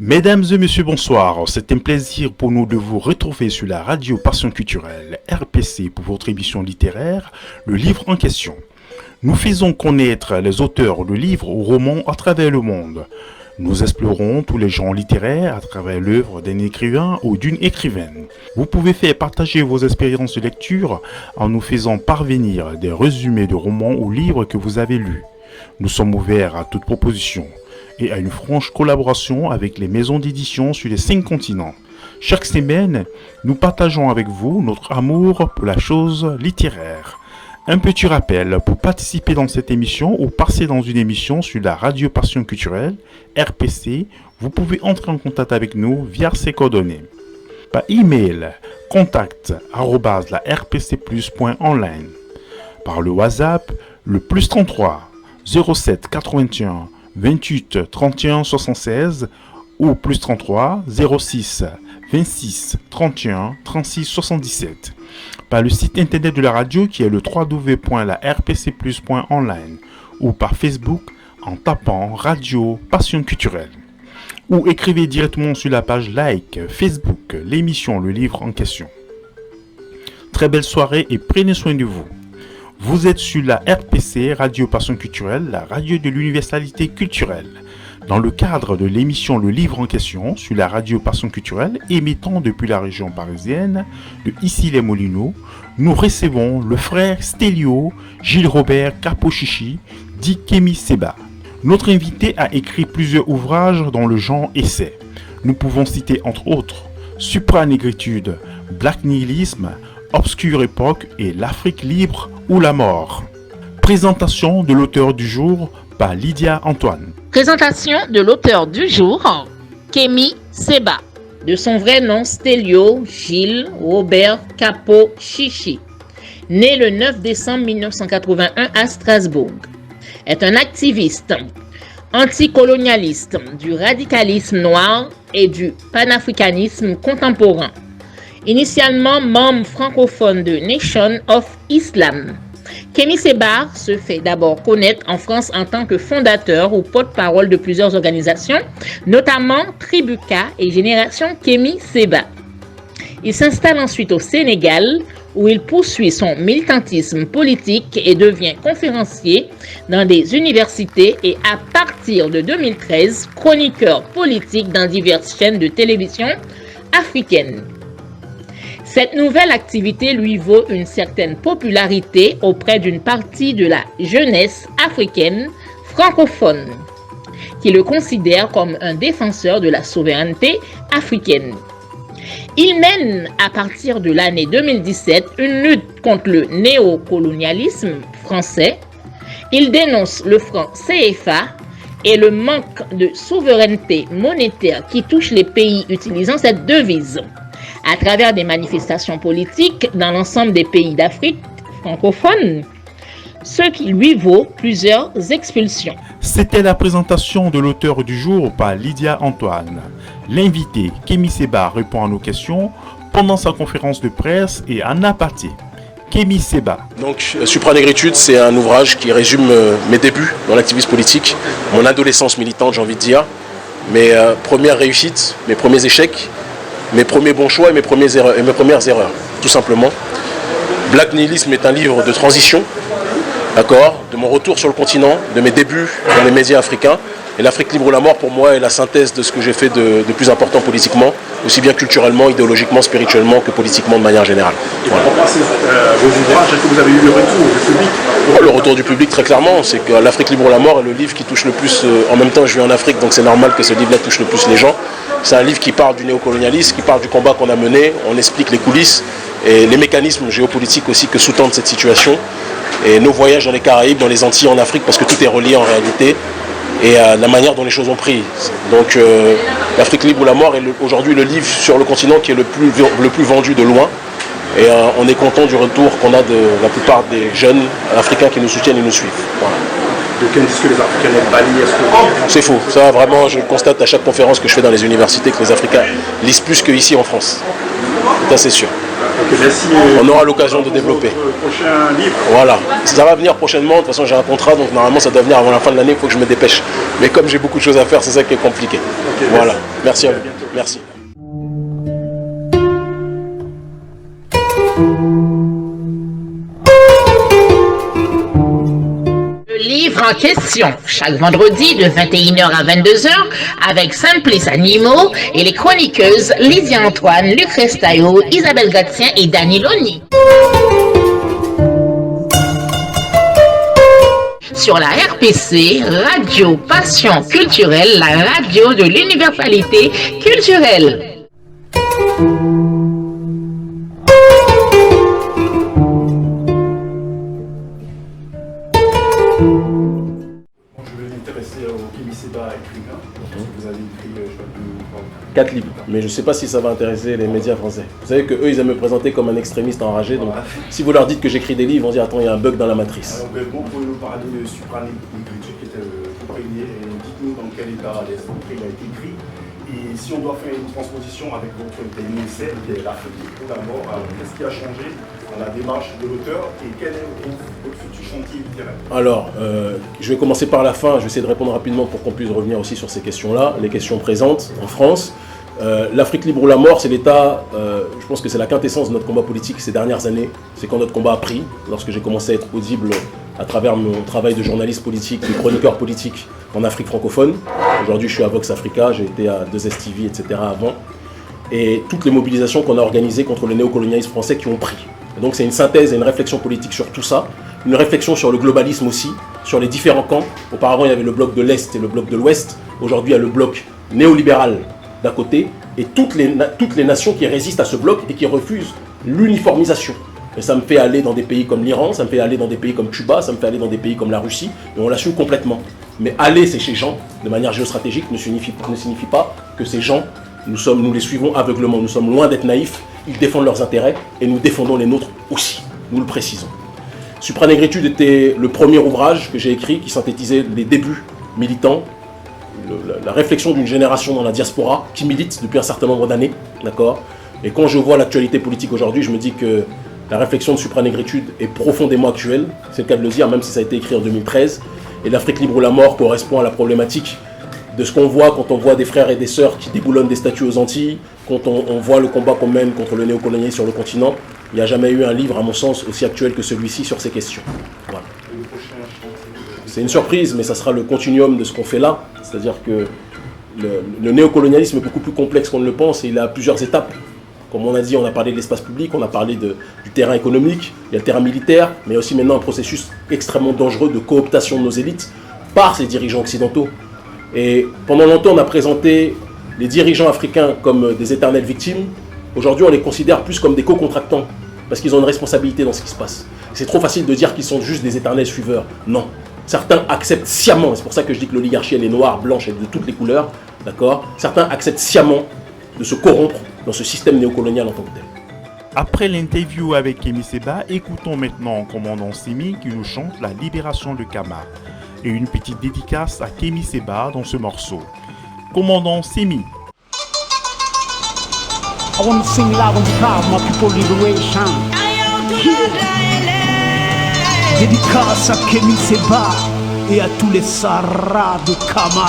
Mesdames et messieurs, bonsoir. C'est un plaisir pour nous de vous retrouver sur la radio Passion Culturelle, RPC, pour votre émission littéraire, le livre en question. Nous faisons connaître les auteurs de livres ou romans à travers le monde. Nous explorons tous les genres littéraires à travers l'œuvre d'un écrivain ou d'une écrivaine. Vous pouvez faire partager vos expériences de lecture en nous faisant parvenir des résumés de romans ou livres que vous avez lus. Nous sommes ouverts à toute proposition et à une franche collaboration avec les maisons d'édition sur les 5 continents. Chaque semaine, nous partageons avec vous notre amour pour la chose littéraire. Un petit rappel, pour participer dans cette émission ou passer dans une émission sur la radio Passion Culturelle, RPC, vous pouvez entrer en contact avec nous via ces coordonnées. Par email, contact@larpcplus.online. Par le WhatsApp, le +33 07 81 28 31 76 ou +33 06 26 31 36 77. Par le site internet de la radio qui est le www.larpcplus.online ou par Facebook en tapant Radio Passion Culturelle. Ou écrivez directement sur la page like Facebook l'émission Le Livre en question. Très belle soirée et prenez soin de vous. Vous êtes sur la RPC, Radio Passion Culturelle, la radio de l'universalité culturelle. Dans le cadre de l'émission Le Livre en question, sur la radio Passion Culturelle, émettant depuis la région parisienne de Issy-les-Moulineaux, nous recevons le frère Stélio Gilles-Robert Capochichi, dit Kémy Séba. Notre invité a écrit plusieurs ouvrages dans le genre essai. Nous pouvons citer entre autres Supranégritude, Black Nihilisme, Obscure époque et l'Afrique libre ou la mort. Présentation de l'auteur du jour par Lydia Antoine. Présentation de l'auteur du jour, Kémy Séba, de son vrai nom Stélio Gilles Robert Capochichi, né le 9 décembre 1981 à Strasbourg, est un activiste anticolonialiste du radicalisme noir et du panafricanisme contemporain. Initialement membre francophone de Nation of Islam, Kémy Séba se fait d'abord connaître en France en tant que fondateur ou porte-parole de plusieurs organisations, notamment Tribuca et Génération Kémy Séba. Il s'installe ensuite au Sénégal, où il poursuit son militantisme politique et devient conférencier dans des universités et à partir de 2013, chroniqueur politique dans diverses chaînes de télévision africaines. Cette nouvelle activité lui vaut une certaine popularité auprès d'une partie de la jeunesse africaine francophone, qui le considère comme un défenseur de la souveraineté africaine. Il mène à partir de l'année 2017 une lutte contre le néocolonialisme français. Il dénonce le franc CFA et le manque de souveraineté monétaire qui touche les pays utilisant cette devise, à travers des manifestations politiques dans l'ensemble des pays d'Afrique francophone, ce qui lui vaut plusieurs expulsions. C'était la présentation de l'auteur du jour par Lydia Antoine. L'invité, Kémy Séba, répond à nos questions pendant sa conférence de presse et en aparté. Kémy Séba. Donc, Supranégritude, c'est un ouvrage qui résume mes débuts dans l'activisme politique, mon adolescence militante, j'ai envie de dire, mes premières réussites, mes premiers échecs, mes premiers bons choix et mes premières erreurs, tout simplement. Black Nihilisme est un livre de transition, d'accord, de mon retour sur le continent, de mes débuts dans les médias africains. Et l'Afrique libre ou la mort, pour moi, est la synthèse de ce que j'ai fait de plus important politiquement, aussi bien culturellement, idéologiquement, spirituellement que politiquement de manière générale. Voilà. Pour passer vos ouvrages, est-ce que vous avez eu le retour du public ? Le retour du public, très clairement, c'est que l'Afrique libre ou la mort est le livre qui touche le plus. En même temps, je vis en Afrique, donc c'est normal que ce livre-là touche le plus les gens. C'est un livre qui parle du néocolonialisme, qui parle du combat qu'on a mené, on explique les coulisses et les mécanismes géopolitiques aussi que sous-tendent cette situation. Et nos voyages dans les Caraïbes, dans les Antilles, en Afrique, parce que tout est relié en réalité. Et la manière dont les choses ont pris. Donc l'Afrique libre ou la mort est aujourd'hui le livre sur le continent qui est le plus vendu de loin. Et on est content du retour qu'on a de la plupart des jeunes africains qui nous soutiennent et nous suivent. Voilà. Donc est-ce que les Africains n'aiment pas lire ? C'est faux. Ça vraiment, je constate à chaque conférence que je fais dans les universités que les Africains lisent plus qu'ici en France. Ça c'est sûr. Ok, merci. On aura l'occasion de développer. Prochain livre. Voilà, ça va venir prochainement. De toute façon, j'ai un contrat, donc normalement, ça doit venir avant la fin de l'année. Il faut que je me dépêche. Mais comme j'ai beaucoup de choses à faire, c'est ça qui est compliqué. Ok, voilà, merci à vous. Merci. Le livre en question, chaque vendredi de 21h à 22h, avec Simplice Animaux et les chroniqueuses Lydia Antoine, Lucrèce Taillot, Isabelle Gatien et Dani Loni. Sur la RPC, Radio Passion Culturelle, la radio de l'universalité culturelle. Je vais m'intéresser au Kémi Séba écrivain. Vous avez écrit, je sais pas, 4 livres, mais je ne sais pas si ça va intéresser les médias français. Vous savez qu'eux, ils aiment me présenter comme un extrémiste enragé, donc si vous leur dites que j'écris des livres, ils vont dire attends, il y a un bug dans la matrice. Alors, vous pouvez nous parler de Supranégritude, qui était le premier, et dites-nous dans quel état d'esprit il a été écrit. Et si on doit faire une transposition avec votre pays initial, qui est l'Afrique pour la mort, qu'est-ce qui a changé dans la démarche de l'auteur et quel est votre futur chantier littéraire? Alors, je vais commencer par la fin, je vais essayer de répondre rapidement pour qu'on puisse revenir aussi sur ces questions-là, les questions présentes en France. L'Afrique libre ou la mort, c'est l'état, je pense que c'est la quintessence de notre combat politique ces dernières années. C'est quand notre combat a pris, lorsque j'ai commencé à être audible à travers mon travail de journaliste politique, de chroniqueur politique en Afrique francophone. Aujourd'hui, je suis à Vox Africa, j'ai été à 2STV, etc. avant. Et toutes les mobilisations qu'on a organisées contre le néocolonialisme français qui ont pris. Et donc c'est une synthèse et une réflexion politique sur tout ça. Une réflexion sur le globalisme aussi, sur les différents camps. Auparavant, il y avait le bloc de l'Est et le bloc de l'Ouest. Aujourd'hui, il y a le bloc néolibéral d'un côté et toutes les nations qui résistent à ce bloc et qui refusent l'uniformisation. Et ça me fait aller dans des pays comme l'Iran, ça me fait aller dans des pays comme Cuba, ça me fait aller dans des pays comme la Russie, et on l'assume complètement. Mais aller, c'est ces gens, de manière géostratégique, ne signifie pas que ces gens, nous les suivons aveuglement. Nous sommes loin d'être naïfs, ils défendent leurs intérêts, et nous défendons les nôtres aussi, nous le précisons. Supranégritude était le premier ouvrage que j'ai écrit, qui synthétisait les débuts militants, la réflexion d'une génération dans la diaspora, qui milite depuis un certain nombre d'années, d'accord. Et quand je vois l'actualité politique aujourd'hui, je me dis que la réflexion de Supranégritude est profondément actuelle, c'est le cas de le dire, même si ça a été écrit en 2013. Et l'Afrique libre ou la mort correspond à la problématique de ce qu'on voit quand on voit des frères et des sœurs qui déboulonnent des statues aux Antilles, quand on voit le combat qu'on mène contre le néocolonialisme sur le continent. Il n'y a jamais eu un livre, à mon sens, aussi actuel que celui-ci sur ces questions. Voilà. C'est une surprise, mais ça sera le continuum de ce qu'on fait là. C'est-à-dire que le néocolonialisme est beaucoup plus complexe qu'on ne le pense et il a plusieurs étapes. Comme on a dit, on a parlé de l'espace public, on a parlé du terrain économique, il y a le terrain militaire, mais aussi maintenant un processus extrêmement dangereux de cooptation de nos élites par ces dirigeants occidentaux. Et pendant longtemps, on a présenté les dirigeants africains comme des éternelles victimes. Aujourd'hui, on les considère plus comme des co-contractants, parce qu'ils ont une responsabilité dans ce qui se passe. C'est trop facile de dire qu'ils sont juste des éternels suiveurs. Non. Certains acceptent sciemment, et c'est pour ça que je dis que l'oligarchie, elle est noire, blanche et de toutes les couleurs, d'accord. Certains acceptent sciemment de se corrompre dans ce système néocolonial en tant que tel. Après l'interview avec Kémi Séba, écoutons maintenant Commandant Semi qui nous chante la libération de Kama. Et une petite dédicace à Kémi Séba dans ce morceau. Commandant Semi. I want to sing loud and proud my people liberation. Dédicace à Kémi Séba et à tous les Saras de Kama.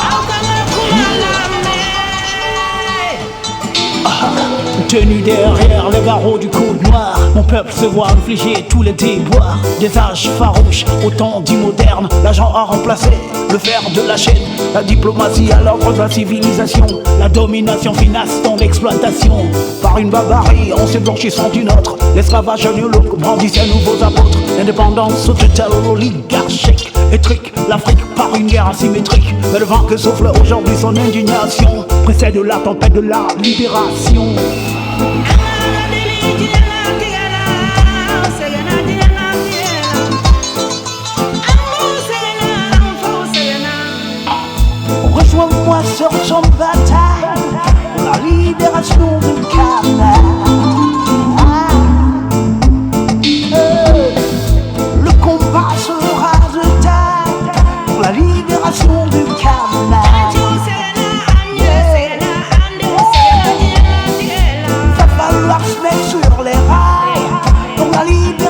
Tenu derrière les barreaux du code noir, mon peuple se voit infliger tous les déboires. Des âges farouches, au temps dit moderne, l'argent a remplacé le fer de la chaîne. La diplomatie à l'ordre de la civilisation, la domination finasse dans l'exploitation. Par une barbarie, on s'est blanchissant d'une autre. L'esclavage néologue brandissait nouveaux apôtres. L'indépendance totale oligarchique étrique l'Afrique par une guerre asymétrique. Mais le vent que souffle aujourd'hui son indignation précède la tempête de la libération. Rejoins-moi sur son bataille pour la libération de Kama. Le combat sera de taille pour la libération de Kama. Va falloir se mettre sur les rails.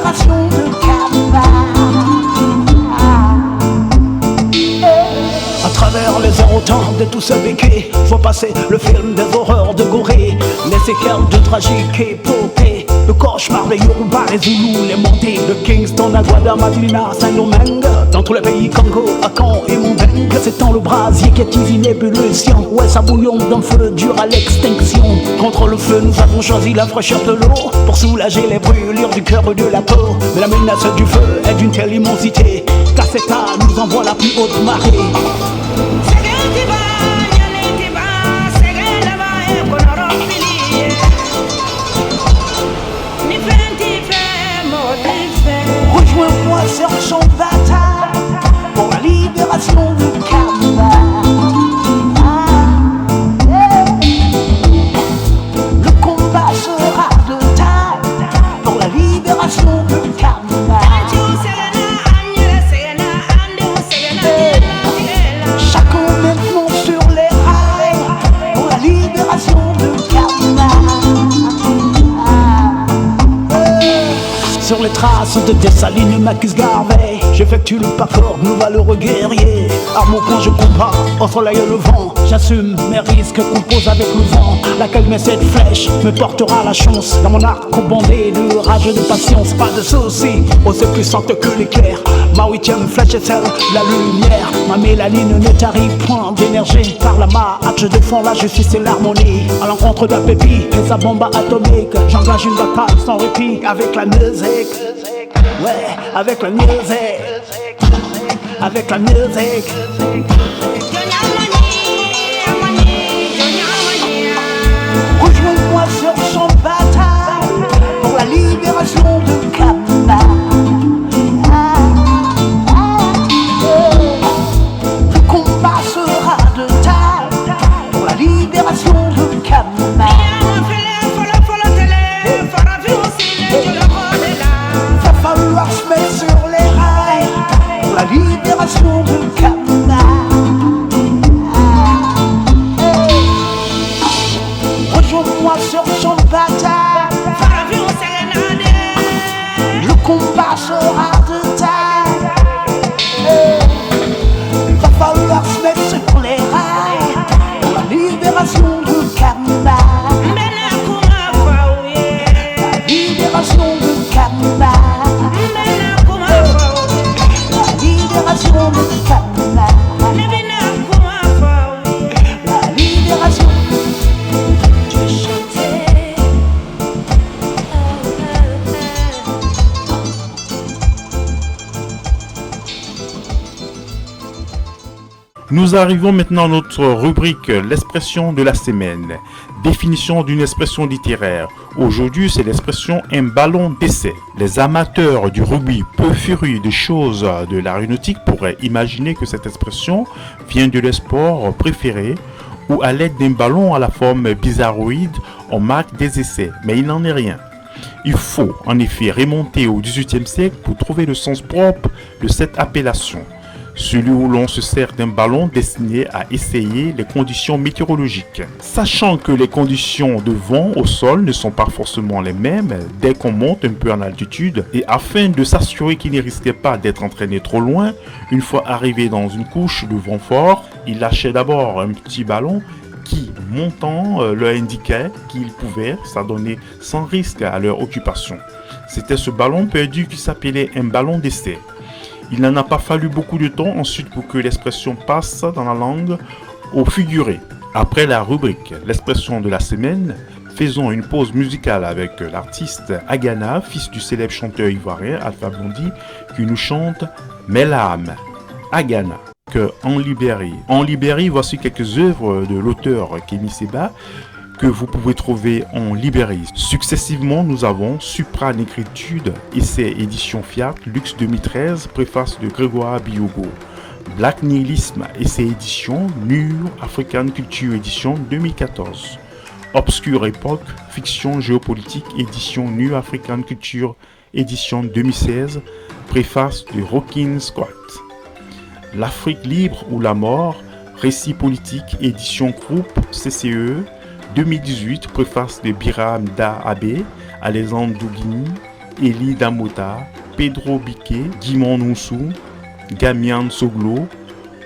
libération de Kaba. À travers les aérotemps de tout ce béquet, faut passer le film des horreurs de Gorée, les séquelles de tragique épopée, le cauchemar des Yoruba, les Zoulous, les Mandés, de Kingston à Guadamadina, Saint-Domingue, dans tous les pays Congo, Akan et Moubengue. C'est dans le brasier qu'est une ébullition, ouais ça bouillon d'un feu dur à l'extinction. Contre le feu nous avons choisi la fraîcheur de l'eau, pour soulager les brûlures du cœur et de la peau. Mais la menace du feu est d'une telle immensité, Cassetta nous envoie la plus haute marée. Rejoins-moi sur le champ de bataille pour la libération de Kaba. Le combat sera de taille pour la libération de Kaba. Chacun maintenant sur les rails pour la libération de Kaba. Sur les traces de Dessalines, Marcus Garvey, j'effectue le parcours, nous valeureux guerriers. Arme au point, je combats, au soleil et le vent. J'assume mes risques, compose avec le vent. Laquelle met cette flèche me portera la chance. Dans mon arc bondé de rage et de patience, pas de soucis, aussi puissante que l'éclair. Ma 8e flèche est celle de la lumière. Ma mélanine ne tarit point d'énergie. Par la marche, je défends la justice et l'harmonie. À l'encontre d'un pépi et sa bombe atomique, j'engage une bataille sans répit avec la musique. Ouais, avec la musique. Avec la musique. Rejoins-moi sur le champ de bataille pour la libération de Kaba. Le combat sera de taille pour la libération de Kaba. Va falloir se mettre sur les rails pour la libération de Kaba. Rejoins-moi sur le champ de bataille. Le combat sera de taille. Va falloir se mettre sur les rails pour la libération de Kaba. La libération de Kaba. La libération de Kaba. La libération. Nous arrivons maintenant à notre rubrique l'expression de la semaine. Définition d'une expression littéraire. Aujourd'hui, c'est l'expression un ballon d'essai. Les amateurs du rugby peu furieux des choses de l'aéronautique pourraient imaginer que cette expression vient de leur sport préféré, où à l'aide d'un ballon à la forme bizarroïde, on marque des essais. Mais il n'en est rien. Il faut en effet remonter au XVIIIe siècle pour trouver le sens propre de cette appellation. Celui où l'on se sert d'un ballon destiné à essayer les conditions météorologiques. Sachant que les conditions de vent au sol ne sont pas forcément les mêmes dès qu'on monte un peu en altitude, et afin de s'assurer qu'il ne risquait pas d'être entraîné trop loin, une fois arrivé dans une couche de vent fort, il lâchait d'abord un petit ballon qui, montant, leur indiquait qu'ils pouvaient s'adonner sans risque à leur occupation. C'était ce ballon perdu qui s'appelait un ballon d'essai. Il n'en a pas fallu beaucoup de temps ensuite pour que l'expression passe dans la langue au figuré. Après la rubrique l'expression de la semaine, faisons une pause musicale avec l'artiste Agana, fils du célèbre chanteur ivoirien Alpha Blondy, qui nous chante Melam. Agana. Que en Libérie, voici quelques œuvres de l'auteur Kémy Séba que vous pouvez trouver en librairie. Successivement, nous avons Supra Négritude, essai édition Fiat, Luxe 2013, préface de Grégoire Biogo. Black Nihilisme, essai édition, New African Culture édition 2014. Obscure époque, fiction géopolitique, édition New African Culture édition 2016, préface de Rockin Scott. L'Afrique libre ou la mort, récit politique, édition groupe CCE, 2018, préface de Biram Da Abe, Alexandre Doughini, Eli Damota, Pedro Biquet, Guimon Noussou, Gamian Soglo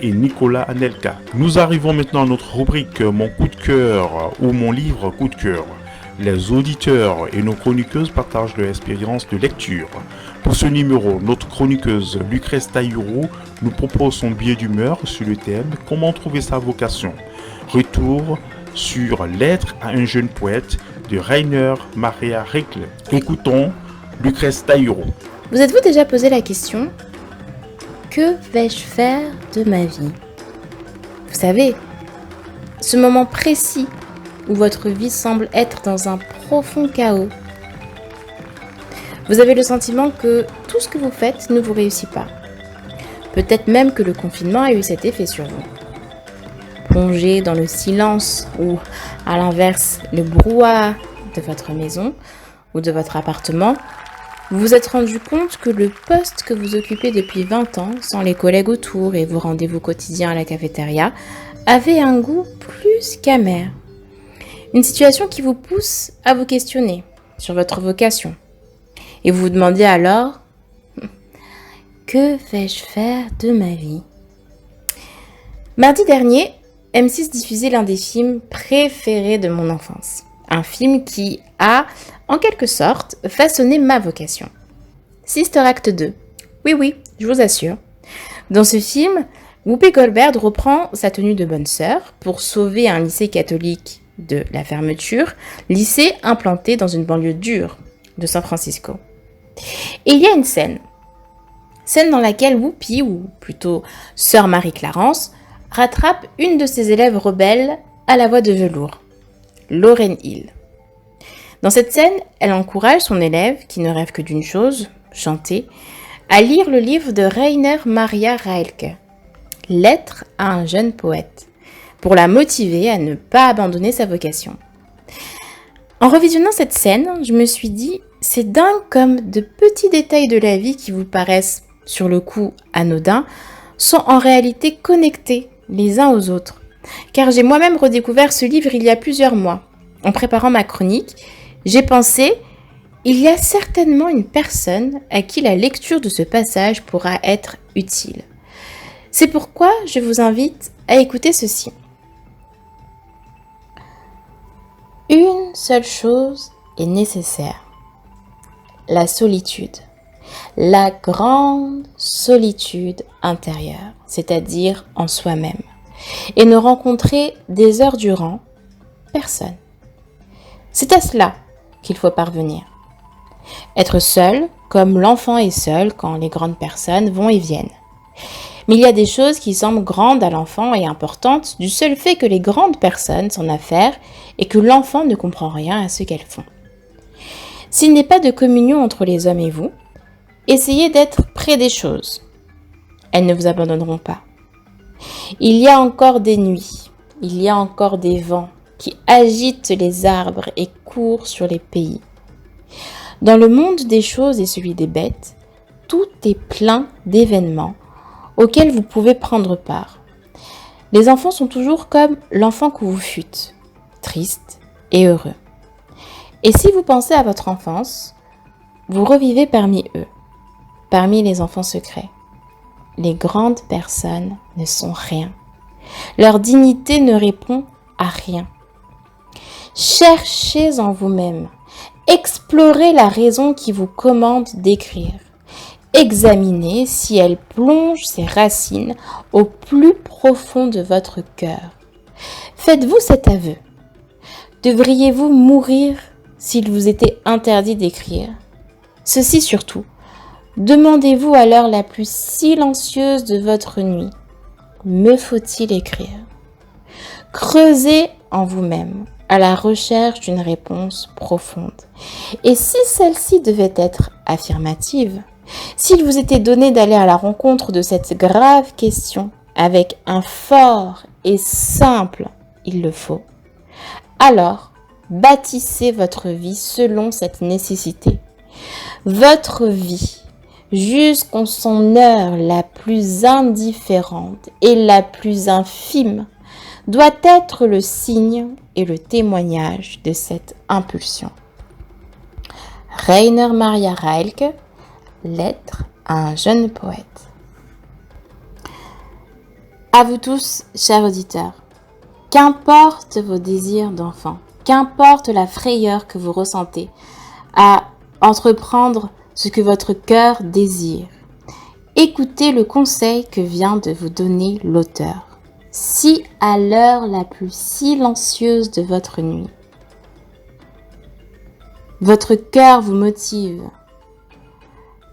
et Nicolas Anelka. Nous arrivons maintenant à notre rubrique Mon coup de cœur ou mon livre coup de cœur. Les auditeurs et nos chroniqueuses partagent leur expérience de lecture. Pour ce numéro, notre chroniqueuse Lucrèce Taïro nous propose son billet d'humeur sur le thème « Comment trouver sa vocation ?» Retour sur Lettre à un jeune poète de Rainer Maria Rilke. Écoutons Lucrèce Taïro. Vous êtes-vous déjà posé la question « Que vais-je faire de ma vie ?» Vous savez, ce moment précis où votre vie semble être dans un profond chaos. Vous avez le sentiment que tout ce que vous faites ne vous réussit pas. Peut-être même que le confinement a eu cet effet sur vous. Plongé dans le silence ou, à l'inverse, le brouhaha de votre maison ou de votre appartement, vous vous êtes rendu compte que le poste que vous occupez depuis 20 ans, sans les collègues autour et vos rendez-vous quotidiens à la cafétéria, avait un goût plus qu'amer. Une situation qui vous pousse à vous questionner sur votre vocation. Et vous vous demandez alors, que vais-je faire de ma vie ? Mardi dernier, M6 diffusait l'un des films préférés de mon enfance. Un film qui a, en quelque sorte, façonné ma vocation. Sister Act 2. Oui, je vous assure. Dans ce film, Whoopi Goldberg reprend sa tenue de bonne sœur pour sauver un lycée catholique de la fermeture, lycée implanté dans une banlieue dure de San Francisco. Et il y a une scène dans laquelle Whoopi, ou plutôt sœur Marie-Clarence, rattrape une de ses élèves rebelles à la voix de velours, Lauryn Hill. Dans cette scène, elle encourage son élève, qui ne rêve que d'une chose, chanter, à lire le livre de Rainer Maria Rilke, Lettre à un jeune poète, pour la motiver à ne pas abandonner sa vocation. En revisionnant cette scène, je me suis dit, c'est dingue comme de petits détails de la vie qui vous paraissent, sur le coup, anodins, sont en réalité connectés les uns aux autres. Car j'ai moi-même redécouvert ce livre il y a plusieurs mois. En préparant ma chronique, j'ai pensé, il y a certainement une personne à qui la lecture de ce passage pourra être utile. C'est pourquoi je vous invite à écouter ceci. Une seule chose est nécessaire, la solitude, la grande solitude intérieure, c'est-à-dire en soi-même, et ne rencontrer des heures durant personne. C'est à cela qu'il faut parvenir. Être seul, comme l'enfant est seul quand les grandes personnes vont et viennent. Mais il y a des choses qui semblent grandes à l'enfant et importantes du seul fait que les grandes personnes s'en affairent et que l'enfant ne comprend rien à ce qu'elles font. S'il n'est pas de communion entre les hommes et vous, essayez d'être près des choses. Elles ne vous abandonneront pas. Il y a encore des nuits, il y a encore des vents qui agitent les arbres et courent sur les pays. Dans le monde des choses et celui des bêtes, tout est plein d'événements auxquels vous pouvez prendre part. Les enfants sont toujours comme l'enfant que vous fûtes, triste et heureux. Et si vous pensez à votre enfance, vous revivez parmi eux, parmi les enfants secrets. Les grandes personnes ne sont rien. Leur dignité ne répond à rien. Cherchez en vous-même. Explorez la raison qui vous commande d'écrire. Examinez si elle plonge ses racines au plus profond de votre cœur. Faites-vous cet aveu. Devriez-vous mourir s'il vous était interdit d'écrire ? Ceci surtout, demandez-vous à l'heure la plus silencieuse de votre nuit. Me faut-il écrire ? Creusez en vous-même à la recherche d'une réponse profonde. Et si celle-ci devait être affirmative, s'il vous était donné d'aller à la rencontre de cette grave question avec un fort et simple « il le faut », alors bâtissez votre vie selon cette nécessité. Votre vie, jusqu'en son heure la plus indifférente et la plus infime, doit être le signe et le témoignage de cette impulsion. Rainer Maria Rilke, Lettre à un jeune poète. À vous tous, chers auditeurs, qu'importe vos désirs d'enfant, qu'importe la frayeur que vous ressentez à entreprendre ce que votre cœur désire, écoutez le conseil que vient de vous donner l'auteur. Si à l'heure la plus silencieuse de votre nuit, votre cœur vous motive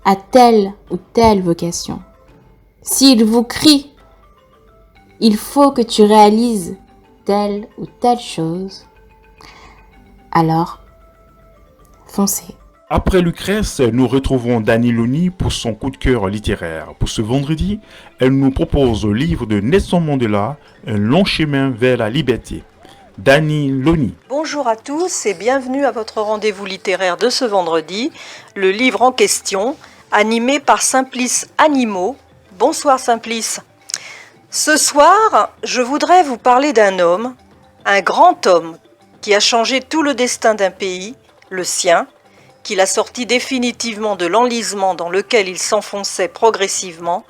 à telle ou telle vocation, s'il vous crie « Il faut que tu réalises telle ou telle chose », alors foncez. Après Lucrèce, nous retrouvons Dani Loni pour son coup de cœur littéraire. Pour ce vendredi, elle nous propose le livre de Nelson Mandela, Un long chemin vers la liberté. Dani Loni. Bonjour à tous et bienvenue à votre rendez-vous littéraire de ce vendredi, le livre en question, animé par Simplice Animaux. Bonsoir Simplice. Ce soir, je voudrais vous parler d'un homme, un grand homme, qui a changé tout le destin d'un pays, le sien, qui l'a sorti définitivement de l'enlisement dans lequel il s'enfonçait progressivement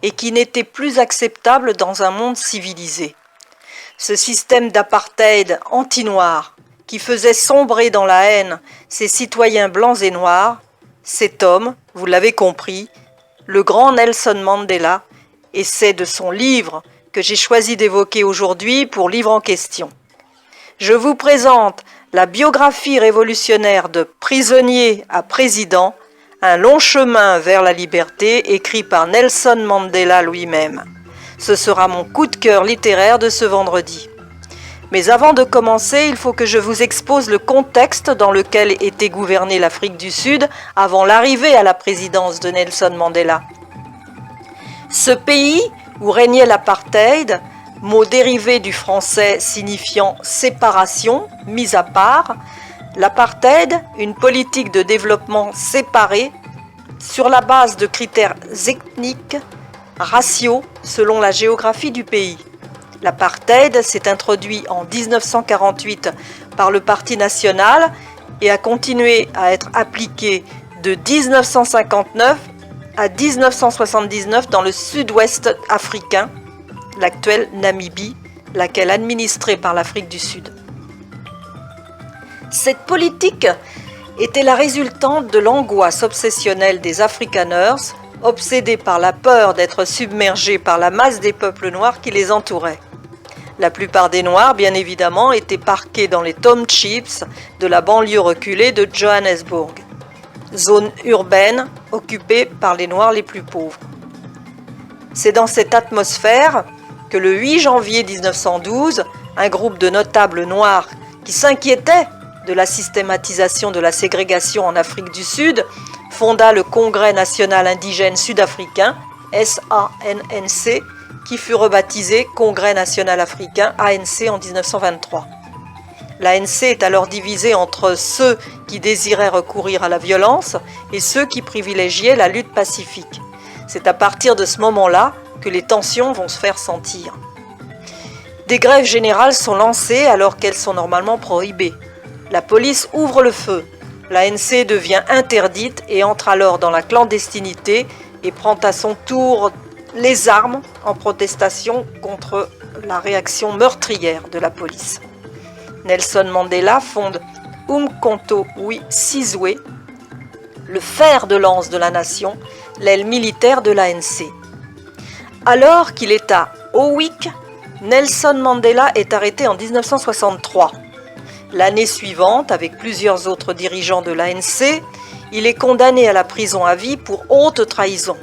et qui n'était plus acceptable dans un monde civilisé. Ce système d'apartheid anti-noir qui faisait sombrer dans la haine ses citoyens blancs et noirs, cet homme, vous l'avez compris, le grand Nelson Mandela, et c'est de son livre que j'ai choisi d'évoquer aujourd'hui pour livre en question. Je vous présente la biographie révolutionnaire de prisonnier à président, un long chemin vers la liberté, écrit par Nelson Mandela lui-même. Ce sera mon coup de cœur littéraire de ce vendredi. Mais avant de commencer, il faut que je vous expose le contexte dans lequel était gouvernée l'Afrique du Sud avant l'arrivée à la présidence de Nelson Mandela. Ce pays où régnait l'apartheid, mot dérivé du français signifiant séparation, mise à part, l'apartheid, une politique de développement séparée sur la base de critères ethniques, raciaux, selon la géographie du pays. L'apartheid s'est introduit en 1948 par le Parti national et a continué à être appliqué de 1959 à 1979 dans le sud-ouest africain, l'actuelle Namibie, laquelle est administrée par l'Afrique du Sud. Cette politique était la résultante de l'angoisse obsessionnelle des Afrikaners, obsédés par la peur d'être submergés par la masse des peuples noirs qui les entouraient. La plupart des Noirs, bien évidemment, étaient parqués dans les townships de la banlieue reculée de Johannesburg, zone urbaine occupée par les Noirs les plus pauvres. C'est dans cette atmosphère que le 8 janvier 1912, un groupe de notables noirs qui s'inquiétaient de la systématisation de la ségrégation en Afrique du Sud fonda le Congrès national indigène sud-africain, SANNC, qui fut rebaptisé Congrès national africain, ANC, en 1923. L'ANC est alors divisée entre ceux qui désiraient recourir à la violence et ceux qui privilégiaient la lutte pacifique. C'est à partir de ce moment-là que les tensions vont se faire sentir. Des grèves générales sont lancées alors qu'elles sont normalement prohibées. La police ouvre le feu. L'ANC devient interdite et entre alors dans la clandestinité et prend à son tour les armes en protestation contre la réaction meurtrière de la police. Nelson Mandela fonde Umkhonto we Sizwe, le fer de lance de la nation, l'aile militaire de l'ANC. Alors qu'il est à Howick, Nelson Mandela est arrêté en 1963. L'année suivante, avec plusieurs autres dirigeants de l'ANC, il est condamné à la prison à vie pour haute trahison.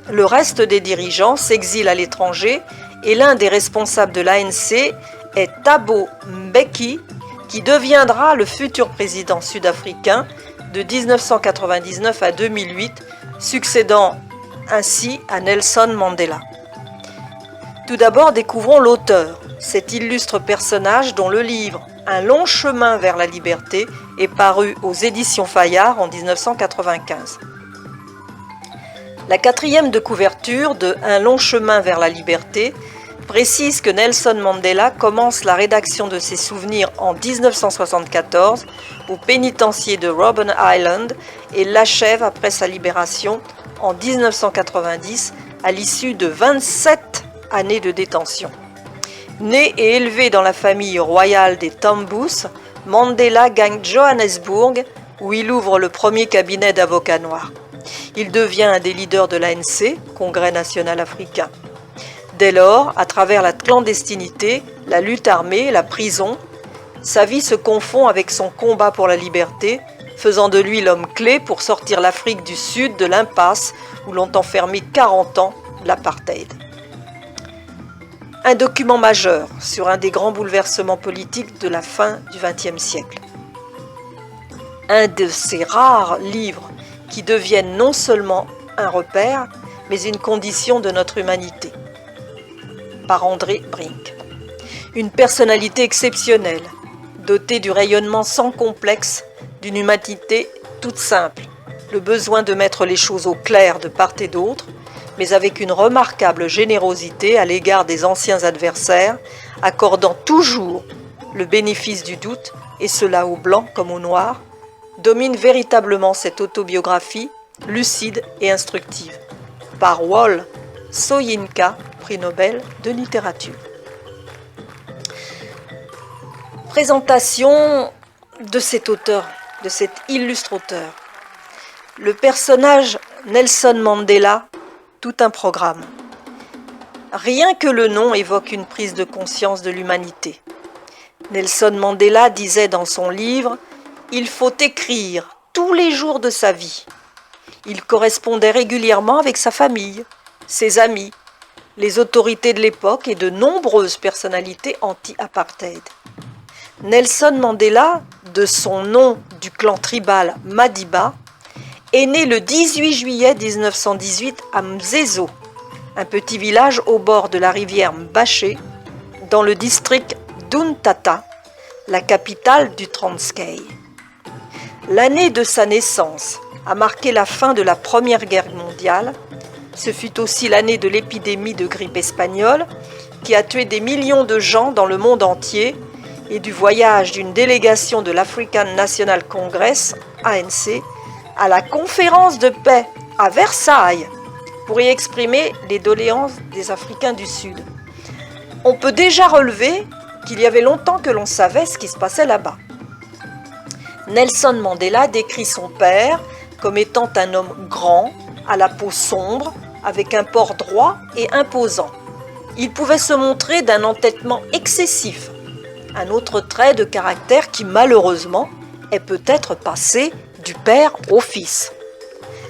Le reste des dirigeants s'exile à l'étranger et l'un des responsables de l'ANC est Thabo Mbeki, qui deviendra le futur président sud-africain de 1999 à 2008, succédant ainsi à Nelson Mandela. Tout d'abord, découvrons l'auteur, cet illustre personnage dont le livre « Un long chemin vers la liberté » est paru aux éditions Fayard en 1995. La quatrième de couverture de « Un long chemin vers la liberté » précise que Nelson Mandela commence la rédaction de ses souvenirs en 1974 au pénitencier de Robben Island et l'achève après sa libération en 1990 à l'issue de 27 années de détention. Né et élevé dans la famille royale des Tambus, Mandela gagne Johannesburg où il ouvre le premier cabinet d'avocats noirs. Il devient un des leaders de l'ANC, Congrès national africain. Dès lors, à travers la clandestinité, la lutte armée, la prison, sa vie se confond avec son combat pour la liberté, faisant de lui l'homme clé pour sortir l'Afrique du Sud de l'impasse où l'ont enfermé 40 ans de l'apartheid. Un document majeur sur un des grands bouleversements politiques de la fin du XXe siècle. Un de ces rares livres qui deviennent non seulement un repère, mais une condition de notre humanité. Par André Brink. Une personnalité exceptionnelle, dotée du rayonnement sans complexe, d'une humanité toute simple, le besoin de mettre les choses au clair de part et d'autre, mais avec une remarquable générosité à l'égard des anciens adversaires, accordant toujours le bénéfice du doute, et cela au blanc comme au noir, domine véritablement cette autobiographie lucide et instructive. Par Wole Soyinka, prix Nobel de littérature. Présentation de cet auteur, de cet illustre auteur. Le personnage Nelson Mandela, tout un programme. Rien que le nom évoque une prise de conscience de l'humanité. Nelson Mandela disait dans son livre « Il faut écrire tous les jours de sa vie ». Il correspondait régulièrement avec sa famille, ses amis, les autorités de l'époque et de nombreuses personnalités anti-apartheid. Nelson Mandela, de son nom du clan tribal Madiba, est né le 18 juillet 1918 à Mzezo, un petit village au bord de la rivière Mbaché, dans le district d'Untata, la capitale du Transkei. L'année de sa naissance a marqué la fin de la Première Guerre mondiale. Ce fut aussi l'année de l'épidémie de grippe espagnole qui a tué des millions de gens dans le monde entier et du voyage d'une délégation de l'African National Congress, ANC, à la conférence de paix à Versailles pour y exprimer les doléances des Africains du Sud. On peut déjà relever qu'il y avait longtemps que l'on savait ce qui se passait là-bas. Nelson Mandela décrit son père comme étant un homme grand, à la peau sombre, avec un port droit et imposant. Il pouvait se montrer d'un entêtement excessif, un autre trait de caractère qui malheureusement est peut-être passé du père au fils.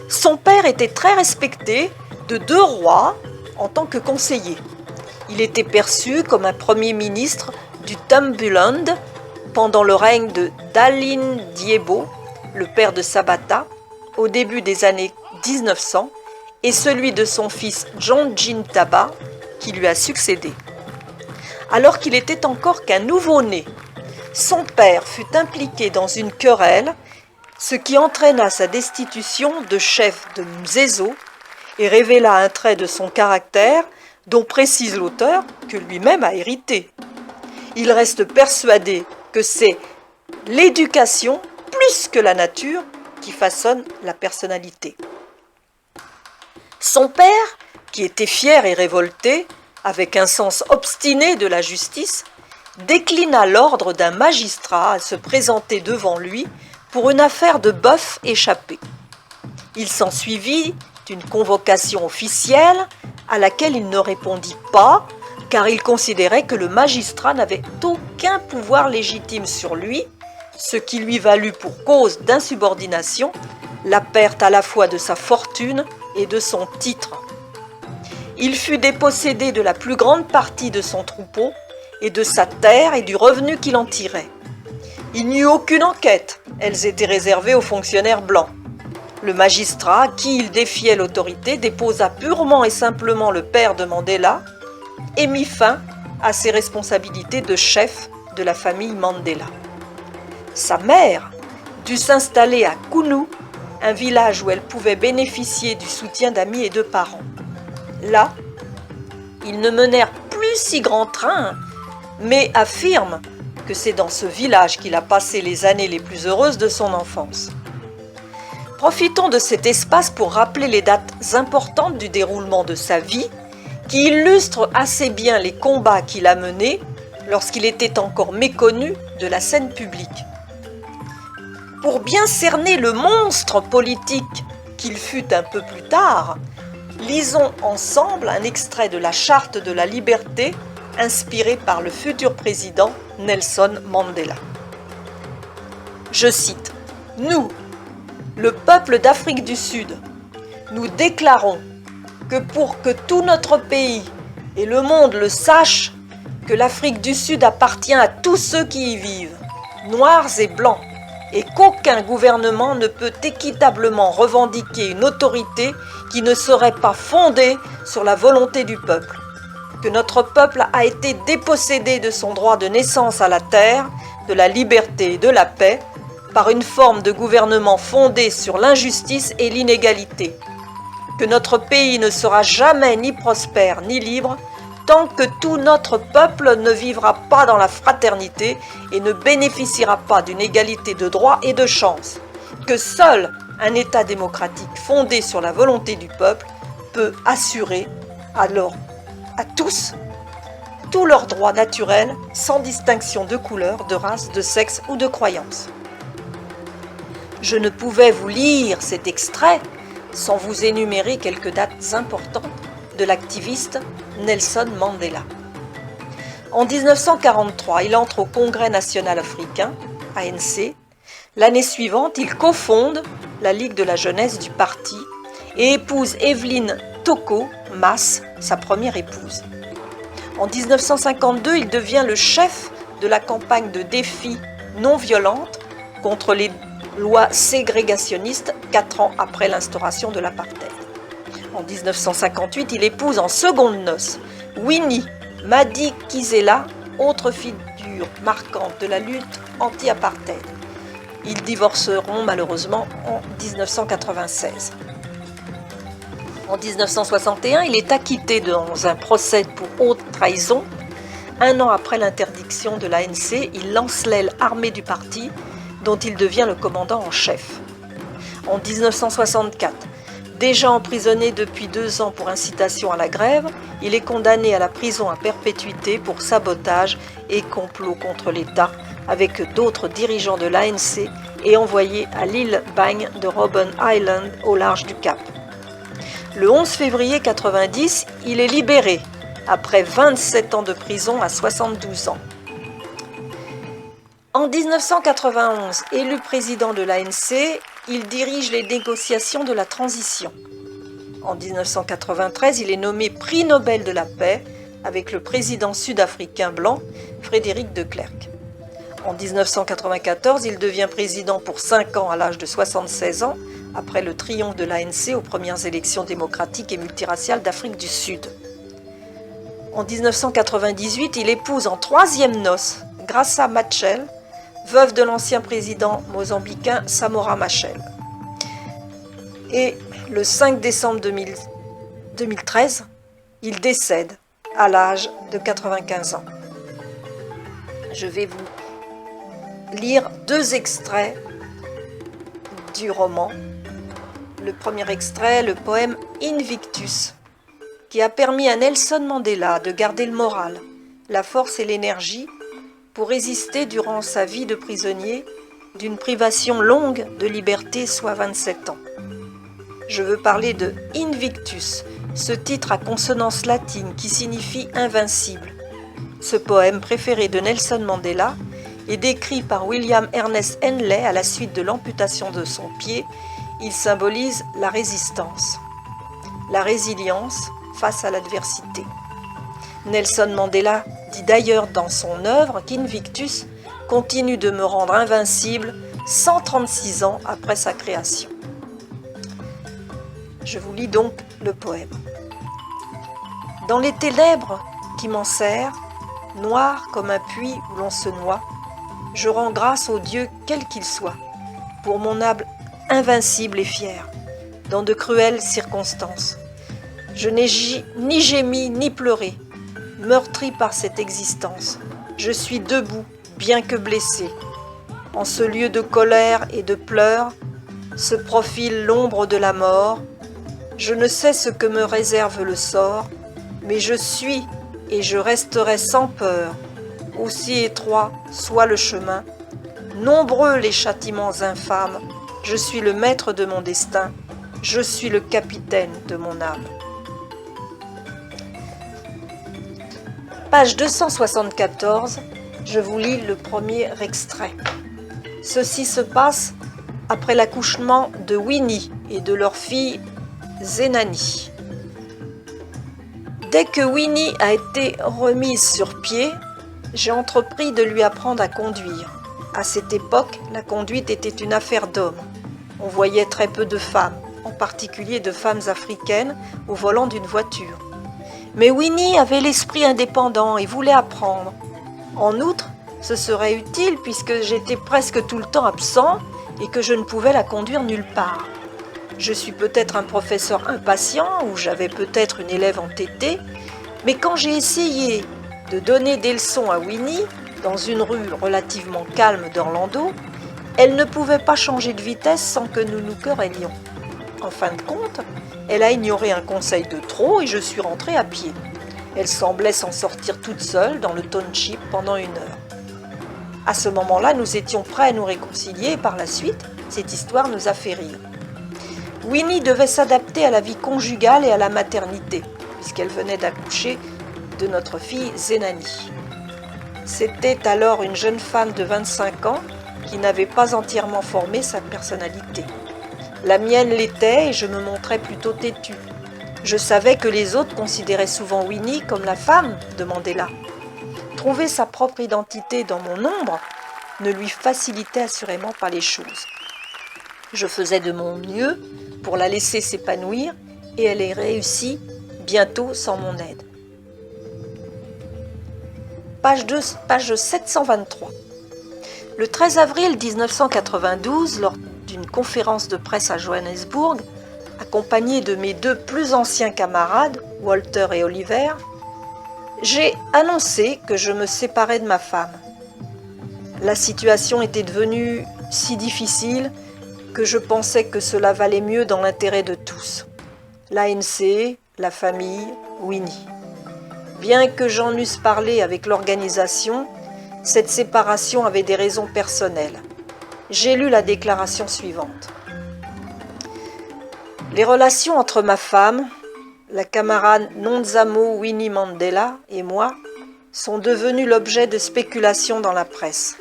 Son père était très respecté de deux rois en tant que conseiller. Il était perçu comme un premier ministre du Tambuland pendant le règne de Daline Diebo, le père de Sabata, au début des années 1900, et celui de son fils John Jintaba, qui lui a succédé. Alors qu'il était encore qu'un nouveau-né, son père fut impliqué dans une querelle, ce qui entraîna sa destitution de chef de Mzezo et révéla un trait de son caractère dont précise l'auteur que lui-même a hérité. Il reste persuadé que c'est l'éducation plus que la nature qui façonne la personnalité. Son père, qui était fier et révolté, avec un sens obstiné de la justice, déclina l'ordre d'un magistrat à se présenter devant lui pour une affaire de bœuf échappé. Il s'ensuivit une convocation officielle à laquelle il ne répondit pas, car il considérait que le magistrat n'avait aucun pouvoir légitime sur lui, ce qui lui valut pour cause d'insubordination la perte à la fois de sa fortune et de son titre. Il fut dépossédé de la plus grande partie de son troupeau et de sa terre et du revenu qu'il en tirait. Il n'y eut aucune enquête, elles étaient réservées aux fonctionnaires blancs. Le magistrat, à qui il défiait l'autorité, déposa purement et simplement le père de Mandela et mit fin à ses responsabilités de chef de la famille Mandela. Sa mère dut s'installer à Kounou, un village où elle pouvait bénéficier du soutien d'amis et de parents. Là, ils ne menèrent plus plus si grand train, mais affirme que c'est dans ce village qu'il a passé les années les plus heureuses de son enfance. Profitons de cet espace pour rappeler les dates importantes du déroulement de sa vie, qui illustrent assez bien les combats qu'il a menés lorsqu'il était encore méconnu de la scène publique. Pour bien cerner le monstre politique qu'il fut un peu plus tard, lisons ensemble un extrait de la Charte de la liberté inspiré par le futur président Nelson Mandela. Je cite : « Nous, le peuple d'Afrique du Sud, nous déclarons que pour que tout notre pays et le monde le sachent, que l'Afrique du Sud appartient à tous ceux qui y vivent, noirs et blancs, et qu'aucun gouvernement ne peut équitablement revendiquer une autorité qui ne serait pas fondée sur la volonté du peuple, que notre peuple a été dépossédé de son droit de naissance à la terre, de la liberté et de la paix, par une forme de gouvernement fondée sur l'injustice et l'inégalité, que notre pays ne sera jamais ni prospère ni libre tant que tout notre peuple ne vivra pas dans la fraternité et ne bénéficiera pas d'une égalité de droits et de chances, que seul un État démocratique fondé sur la volonté du peuple peut assurer alors à tous leurs droits naturels sans distinction de couleur, de race, de sexe ou de croyance. » Je ne pouvais vous lire cet extrait sans vous énumérer quelques dates importantes de l'activiste Nelson Mandela. En 1943, il entre au Congrès national africain, ANC. L'année suivante, il cofonde la Ligue de la jeunesse du parti et épouse Evelyn Toko Mas, sa première épouse. En 1952, il devient le chef de la campagne de défi non violente contre les lois ségrégationnistes 4 ans après l'instauration de l'apartheid. En 1958, il épouse en seconde noces Winnie Madikizela, autre figure marquante de la lutte anti-apartheid. Ils divorceront malheureusement en 1996. En 1961, il est acquitté dans un procès pour haute trahison. 1 an après l'interdiction de l'ANC, il lance l'aile armée du parti, dont il devient le commandant en chef. En 1964, déjà emprisonné depuis 2 ans pour incitation à la grève, il est condamné à la prison à perpétuité pour sabotage et complot contre l'État avec d'autres dirigeants de l'ANC et envoyé à l'île Bagne de Robben Island au large du Cap. Le 11 février 1990, il est libéré après 27 ans de prison à 72 ans. En 1991, élu président de l'ANC, il dirige les négociations de la transition. En 1993, il est nommé prix Nobel de la paix avec le président sud-africain blanc Frédéric de Klerk. En 1994, il devient président pour 5 ans à l'âge de 76 ans, après le triomphe de l'ANC aux premières élections démocratiques et multiraciales d'Afrique du Sud. En 1998, il épouse en 3e noces Graça Machel, veuve de l'ancien président mozambicain Samora Machel. Et le 5 décembre 2013, il décède à l'âge de 95 ans. Je vais vous lire 2 extraits du roman. Le premier extrait, le poème Invictus, qui a permis à Nelson Mandela de garder le moral, la force et l'énergie pour résister durant sa vie de prisonnier d'une privation longue de liberté, soit 27 ans. Je veux parler de Invictus, ce titre à consonance latine qui signifie invincible. Ce poème préféré de Nelson Mandela est décrit par William Ernest Henley à la suite de l'amputation de son pied. Il symbolise la résistance, la résilience face à l'adversité. Nelson Mandela dit d'ailleurs dans son œuvre qu'Invictus continue de me rendre invincible 136 ans après sa création. Je vous lis donc le poème. Dans les ténèbres qui m'enserrent, noirs comme un puits où l'on se noie, je rends grâce au Dieu quel qu'il soit, pour mon âme invincible et fière, dans de cruelles circonstances. Je n'ai ni gémi ni pleuré, meurtri par cette existence. Je suis debout, bien que blessé. En ce lieu de colère et de pleurs, se profile l'ombre de la mort. Je ne sais ce que me réserve le sort, mais je suis et je resterai sans peur. Aussi étroit soit le chemin, nombreux les châtiments infâmes, je suis le maître de mon destin, je suis le capitaine de mon âme. Page 274, je vous lis le premier extrait. Ceci se passe après l'accouchement de Winnie et de leur fille Zénani. Dès que Winnie a été remise sur pied, j'ai entrepris de lui apprendre à conduire. À cette époque, la conduite était une affaire d'hommes. On voyait très peu de femmes, en particulier de femmes africaines, au volant d'une voiture. Mais Winnie avait l'esprit indépendant et voulait apprendre. En outre, ce serait utile puisque j'étais presque tout le temps absent et que je ne pouvais la conduire nulle part. Je suis peut-être un professeur impatient ou j'avais peut-être une élève entêtée, mais quand j'ai essayé de donner des leçons à Winnie dans une rue relativement calme d'Orlando, elle ne pouvait pas changer de vitesse sans que nous nous querellions. En fin de compte, elle a ignoré un conseil de trop et je suis rentrée à pied. Elle semblait s'en sortir toute seule dans le township pendant 1 heure. À ce moment-là, nous étions prêts à nous réconcilier et par la suite, cette histoire nous a fait rire. Winnie devait s'adapter à la vie conjugale et à la maternité, puisqu'elle venait d'accoucher de notre fille Zénani. C'était alors une jeune femme de 25 ans qui n'avait pas entièrement formé sa personnalité. La mienne l'était et je me montrais plutôt têtue. Je savais que les autres considéraient souvent Winnie comme la femme de Mandela. Trouver sa propre identité dans mon ombre ne lui facilitait assurément pas les choses. Je faisais de mon mieux pour la laisser s'épanouir et elle est réussie bientôt sans mon aide. Page 723. Le 13 avril 1992, lors d'une conférence de presse à Johannesburg, accompagnée de mes 2 plus anciens camarades, Walter et Oliver, j'ai annoncé que je me séparais de ma femme. La situation était devenue si difficile que je pensais que cela valait mieux dans l'intérêt de tous. L'ANC, la famille, Winnie. Bien que j'en eusse parlé avec l'organisation, cette séparation avait des raisons personnelles. J'ai lu la déclaration suivante. Les relations entre ma femme, la camarade Nonzamo Winnie Mandela et moi sont devenues l'objet de spéculations dans la presse.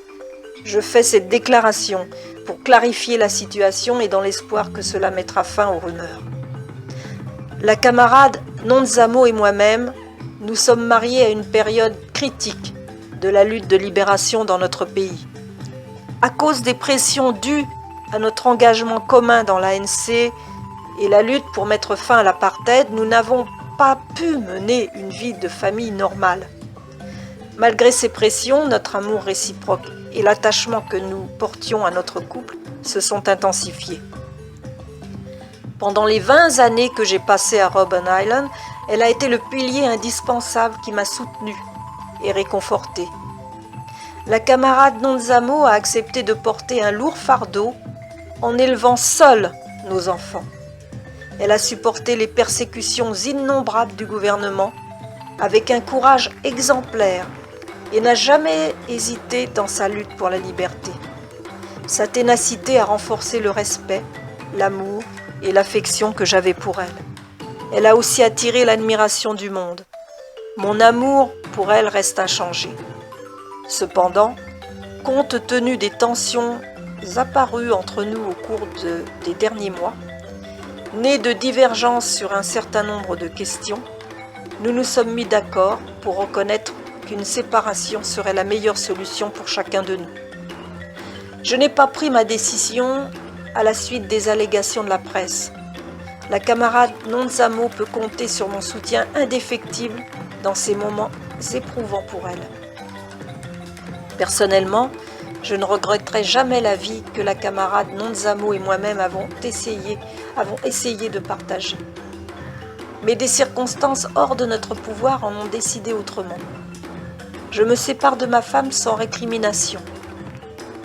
Je fais cette déclaration pour clarifier la situation et dans l'espoir que cela mettra fin aux rumeurs. La camarade Nonzamo et moi-même, nous sommes mariés à une période critique de la lutte de libération dans notre pays. À cause des pressions dues à notre engagement commun dans l'ANC et la lutte pour mettre fin à l'apartheid, nous n'avons pas pu mener une vie de famille normale. Malgré ces pressions, notre amour réciproque et l'attachement que nous portions à notre couple se sont intensifiés. Pendant les 20 années que j'ai passées à Robben Island, elle a été le pilier indispensable qui m'a soutenue et réconfortée. La camarade Nonzamo a accepté de porter un lourd fardeau en élevant seule nos enfants. Elle a supporté les persécutions innombrables du gouvernement avec un courage exemplaire et n'a jamais hésité dans sa lutte pour la liberté. Sa ténacité a renforcé le respect, l'amour et l'affection que j'avais pour elle. Elle a aussi attiré l'admiration du monde. Mon amour pour elle reste inchangé. Cependant, compte tenu des tensions apparues entre nous au cours des derniers mois, nées de divergences sur un certain nombre de questions, nous nous sommes mis d'accord pour reconnaître qu'une séparation serait la meilleure solution pour chacun de nous. Je n'ai pas pris ma décision à la suite des allégations de la presse. La camarade Nonzamo peut compter sur mon soutien indéfectible dans ces moments éprouvants pour elle. Personnellement, je ne regretterai jamais la vie que la camarade Nonzamo et moi-même avons essayé de partager. Mais des circonstances hors de notre pouvoir en ont décidé autrement. Je me sépare de ma femme sans récrimination.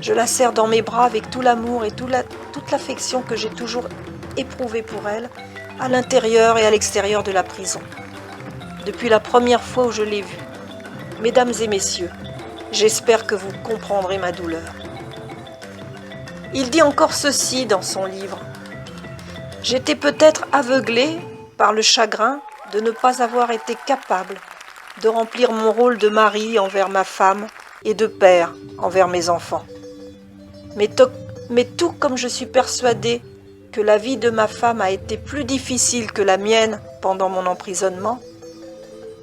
Je la serre dans mes bras avec tout l'amour et toute l'affection que j'ai toujours éprouvée pour elle, à l'intérieur et à l'extérieur de la prison. Depuis la première fois où je l'ai vue. Mesdames et messieurs, j'espère que vous comprendrez ma douleur. Il dit encore ceci dans son livre. « J'étais peut-être aveuglé par le chagrin de ne pas avoir été capable de remplir mon rôle de mari envers ma femme et de père envers mes enfants. Mais tout comme je suis persuadée que la vie de ma femme a été plus difficile que la mienne pendant mon emprisonnement,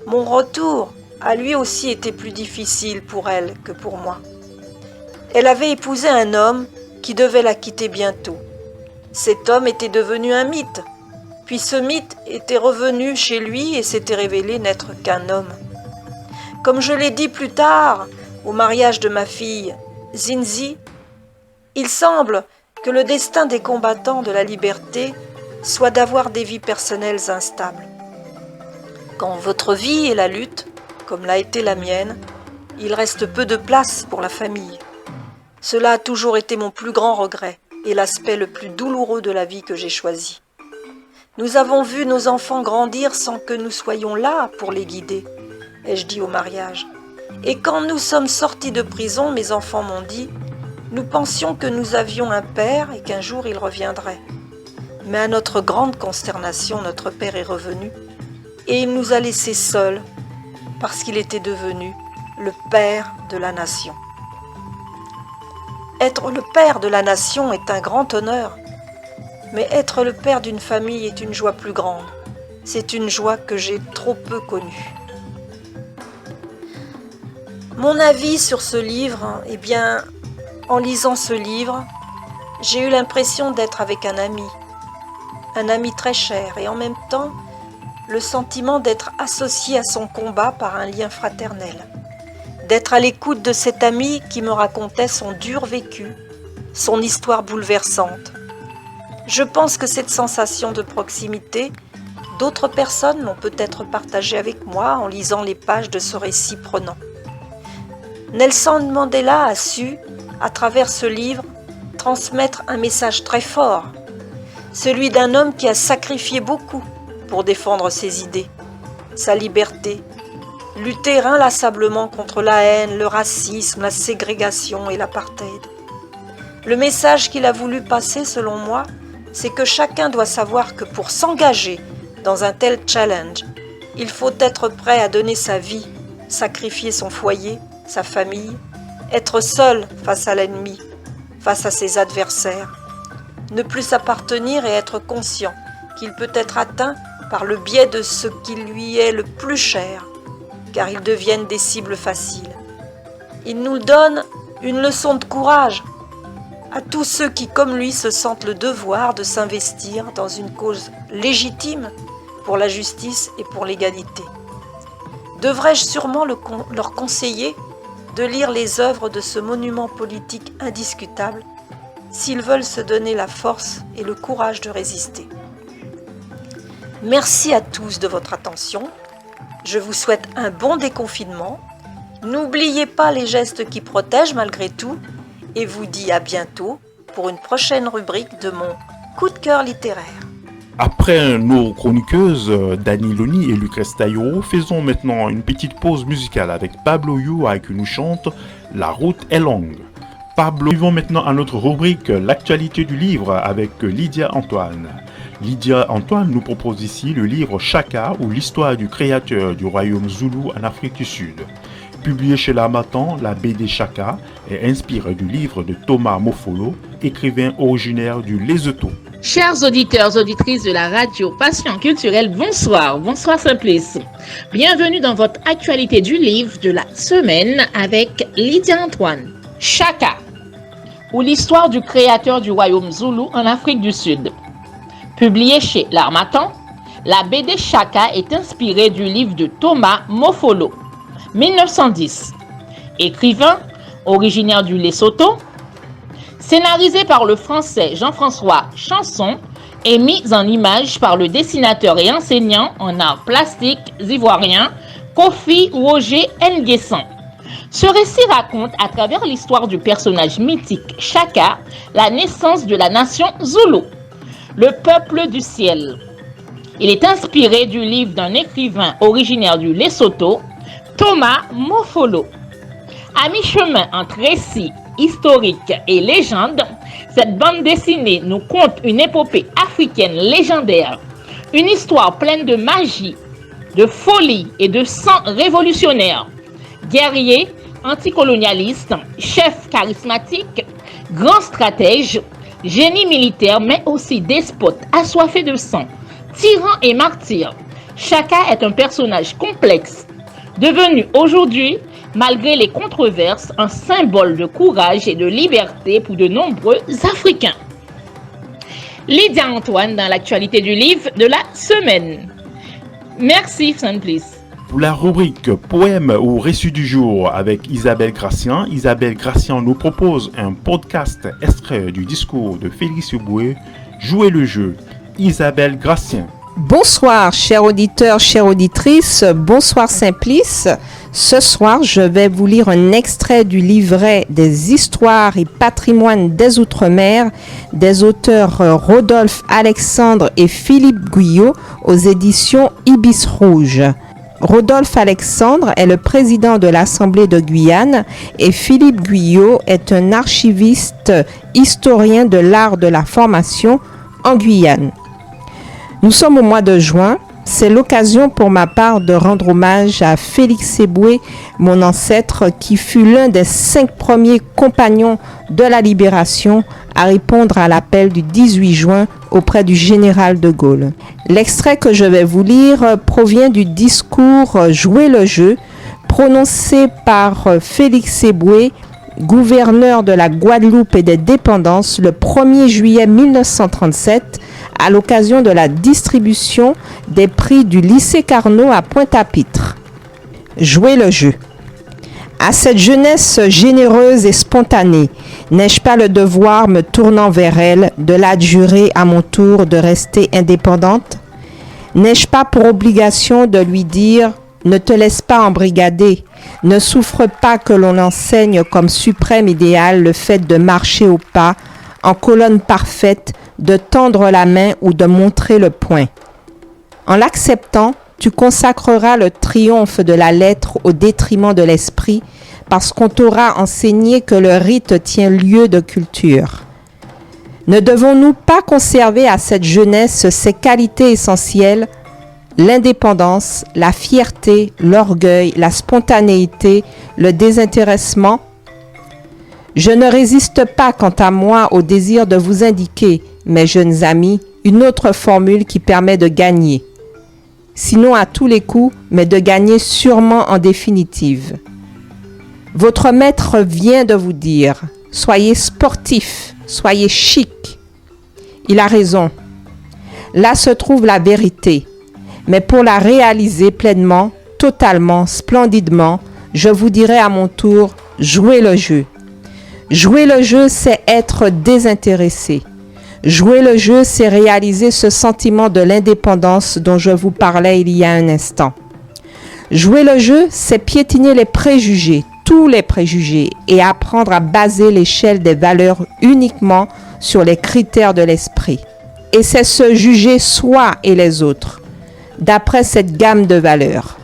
mon retour a lui aussi été plus difficile pour elle que pour moi. Elle avait épousé un homme qui devait la quitter bientôt. Cet homme était devenu un mythe, puis ce mythe était revenu chez lui et s'était révélé n'être qu'un homme. Comme je l'ai dit plus tard, au mariage de ma fille Zinzi, il semble que le destin des combattants de la liberté soit d'avoir des vies personnelles instables. Quand votre vie est la lutte, comme l'a été la mienne, il reste peu de place pour la famille. Cela a toujours été mon plus grand regret et l'aspect le plus douloureux de la vie que j'ai choisi. Nous avons vu nos enfants grandir sans que nous soyons là pour les guider, ai-je dit au mariage. Et quand nous sommes sortis de prison, mes enfants m'ont dit « Nous pensions que nous avions un père et qu'un jour il reviendrait. » Mais à notre grande consternation, notre père est revenu et il nous a laissés seuls parce qu'il était devenu le père de la nation. Être le père de la nation est un grand honneur, mais être le père d'une famille est une joie plus grande. C'est une joie que j'ai trop peu connue. Mon avis sur ce livre, eh bien, en lisant ce livre, j'ai eu l'impression d'être avec un ami très cher, et en même temps, le sentiment d'être associé à son combat par un lien fraternel, d'être à l'écoute de cet ami qui me racontait son dur vécu, son histoire bouleversante. Je pense que cette sensation de proximité, d'autres personnes l'ont peut-être partagée avec moi en lisant les pages de ce récit prenant. Nelson Mandela a su, à travers ce livre, transmettre un message très fort, celui d'un homme qui a sacrifié beaucoup pour défendre ses idées, sa liberté, lutter inlassablement contre la haine, le racisme, la ségrégation et l'apartheid. Le message qu'il a voulu passer, selon moi, c'est que chacun doit savoir que pour s'engager dans un tel challenge, il faut être prêt à donner sa vie, sacrifier son foyer, sa famille, être seul face à l'ennemi, face à ses adversaires, ne plus s'appartenir et être conscient qu'il peut être atteint par le biais de ce qui lui est le plus cher, car ils deviennent des cibles faciles. Il nous donne une leçon de courage à tous ceux qui, comme lui, se sentent le devoir de s'investir dans une cause légitime pour la justice et pour l'égalité. Devrais-je sûrement leur conseiller de lire les œuvres de ce monument politique indiscutable s'ils veulent se donner la force et le courage de résister. Merci à tous de votre attention. Je vous souhaite un bon déconfinement. N'oubliez pas les gestes qui protègent malgré tout et vous dis à bientôt pour une prochaine rubrique de mon coup de cœur littéraire. Après nos chroniqueuses Dani Loni et Lucrèce Taillot, faisons maintenant une petite pause musicale avec Pablo Yua qui nous chante « La route est longue ». Pablo, suivons maintenant à notre rubrique l'actualité du livre avec Lydia Antoine. Lydia Antoine nous propose ici le livre Chaka ou l'histoire du créateur du royaume Zoulou en Afrique du Sud. Publié chez l'Harmattan, la BD Chaka est inspirée du livre de Thomas Mofolo, écrivain originaire du Lesotho. Chers auditeurs, auditrices de la radio Passion Culturelle, bonsoir, bonsoir Simplice. Bienvenue dans votre actualité du livre de la semaine avec Lydia Antoine. Chaka, ou l'histoire du créateur du royaume Zoulou en Afrique du Sud. Publié chez l'Harmattan, la BD Chaka est inspirée du livre de Thomas Mofolo, 1910. Écrivain, originaire du Lesotho, scénarisé par le français Jean-François Chanson est mise en image par le dessinateur et enseignant en arts plastiques ivoirien Kofi Roger Nguessan. Ce récit raconte à travers l'histoire du personnage mythique Chaka la naissance de la nation Zoulou, le peuple du ciel. Il est inspiré du livre d'un écrivain originaire du Lesotho, Thomas Mofolo. À mi-chemin entre récit historique et légende, cette bande dessinée nous conte une épopée africaine légendaire, une histoire pleine de magie, de folie et de sang révolutionnaire. Guerrier, anticolonialiste, chef charismatique, grand stratège, génie militaire mais aussi despote assoiffé de sang, tyran et martyr, Chaka est un personnage complexe, devenu aujourd'hui, malgré les controverses, un symbole de courage et de liberté pour de nombreux Africains. Lydia Antoine dans l'actualité du livre de la semaine. Merci, Please. Pour la rubrique Poème ou Récit du jour avec Isabelle Gracien nous propose un podcast extrait du discours de Félix Eboué, Jouer le jeu. Isabelle Gracien. Bonsoir, chers auditeurs, chères auditrices, bonsoir Simplice. Ce soir, je vais vous lire un extrait du livret des histoires et patrimoines des Outre-mer des auteurs Rodolphe Alexandre et Philippe Guyot aux éditions Ibis Rouge. Rodolphe Alexandre est le président de l'Assemblée de Guyane et Philippe Guyot est un archiviste historien de l'art de la formation en Guyane. Nous sommes au mois de juin. C'est l'occasion pour ma part de rendre hommage à Félix Eboué, mon ancêtre, qui fut l'un des 5 premiers compagnons de la Libération à répondre à l'appel du 18 juin auprès du général de Gaulle. L'extrait que je vais vous lire provient du discours « Jouer le jeu » prononcé par Félix Eboué, gouverneur de la Guadeloupe et des Dépendances, le 1er juillet 1937, à l'occasion de la distribution des prix du lycée Carnot à Pointe-à-Pitre. Jouer le jeu. À cette jeunesse généreuse et spontanée, n'ai-je pas le devoir, me tournant vers elle, de l'adjurer à mon tour de rester indépendante? N'ai-je pas pour obligation de lui dire « Ne te laisse pas embrigader, ne souffre pas que l'on enseigne comme suprême idéal le fait de marcher au pas, en colonne parfaite, de tendre la main ou de montrer le poing. En l'acceptant, tu consacreras le triomphe de la lettre au détriment de l'esprit, parce qu'on t'aura enseigné que le rite tient lieu de culture. Ne devons-nous pas conserver à cette jeunesse ces qualités essentielles, l'indépendance, la fierté, l'orgueil, la spontanéité, le désintéressement? Je ne résiste pas, quant à moi, au désir de vous indiquer, mes jeunes amis, une autre formule qui permet de gagner. Sinon à tous les coups, mais de gagner sûrement en définitive. Votre maître vient de vous dire, soyez sportif, soyez chic. Il a raison. Là se trouve la vérité. Mais pour la réaliser pleinement, totalement, splendidement, je vous dirai à mon tour, jouez le jeu. Jouer le jeu, c'est être désintéressé. Jouer le jeu, c'est réaliser ce sentiment de l'indépendance dont je vous parlais il y a un instant. Jouer le jeu, c'est piétiner les préjugés, tous les préjugés, et apprendre à baser l'échelle des valeurs uniquement sur les critères de l'esprit. Et c'est se juger soi et les autres, d'après cette gamme de valeurs.